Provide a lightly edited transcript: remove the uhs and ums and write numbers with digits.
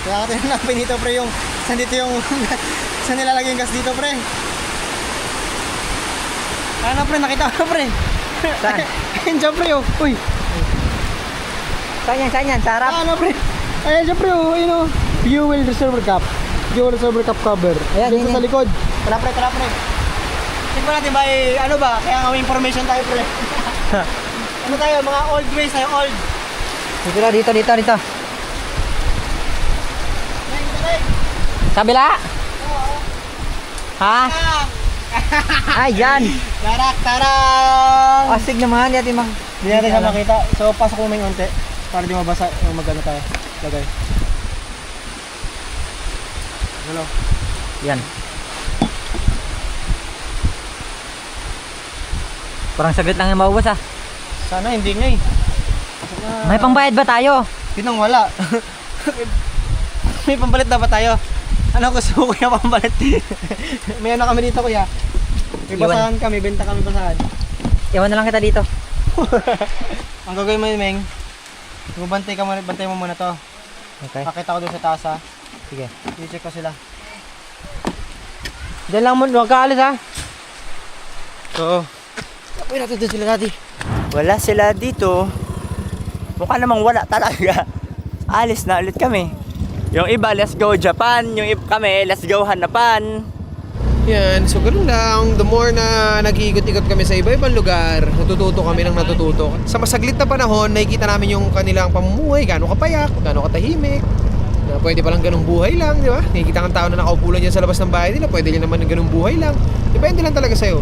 Kaya natin hanapin dito pre yung saan dito yung saan nilalagay yung gas dito pre. Ano pre, nakita ko pre. Saan? Ayun dyan pre oh. Uy. Saan yan? Sa harap? Ano pre? Ayun dyan pre oh. Ayun oh. Fuel reservoir cap. Fuel reservoir cap cover. Ayan, Dito yun, sa yun. likod. Tara pre, tara pre. Check pa natin ba ano ba? Kaya nga may information tayo pre. Ano tayo? Mga old ways tayo, old. Dito. Kabila? Ha? Ay, yan. Tarak, tarang! Asig naman. Hindi natin Hindi natin siya makita. So, pasok mo may unti para di mabasa yung magano tayo. Lagay. Hello. Yan. Parang saglit lang yung maubos ah. Sana hindi nga eh. May pangbayad ba tayo? Yun ang wala. May pambalit na ba tayo? Ano gusto mo kuya pambalit? May ano kami dito kuya. May Iwan. basahan kami, benta kami basahan. Iwan na lang kita dito. Ang gagawin mo yun, Meng. Bantay mo muna to. Okay. Pakita ko doon sa taas ha. Sige. I-check ko sila. Diyan lang mo. Huwag ka alis ha. Oo. Uy, natin doon sila dati. Wala sila dito. Mukha namang wala talaga. Alis na ulit kami. Yung iba, let's go Japan. Yung iba kami, let's go Hanapan. Yan, so ganun lang. The more na nag-iikot-ikot kami sa iba-ibang lugar, natututo kami ng natututo. Sa masaglit na panahon, nakikita namin yung kanilang pamumuhay, gaano kapayak, gaano katahimik, na pwede palang ganung buhay lang, di ba? Nakikita kang tao na nakaupo lang dyan sa labas ng bahay nila, pwede din naman ng ganung buhay lang. Depende lang talaga sa'yo.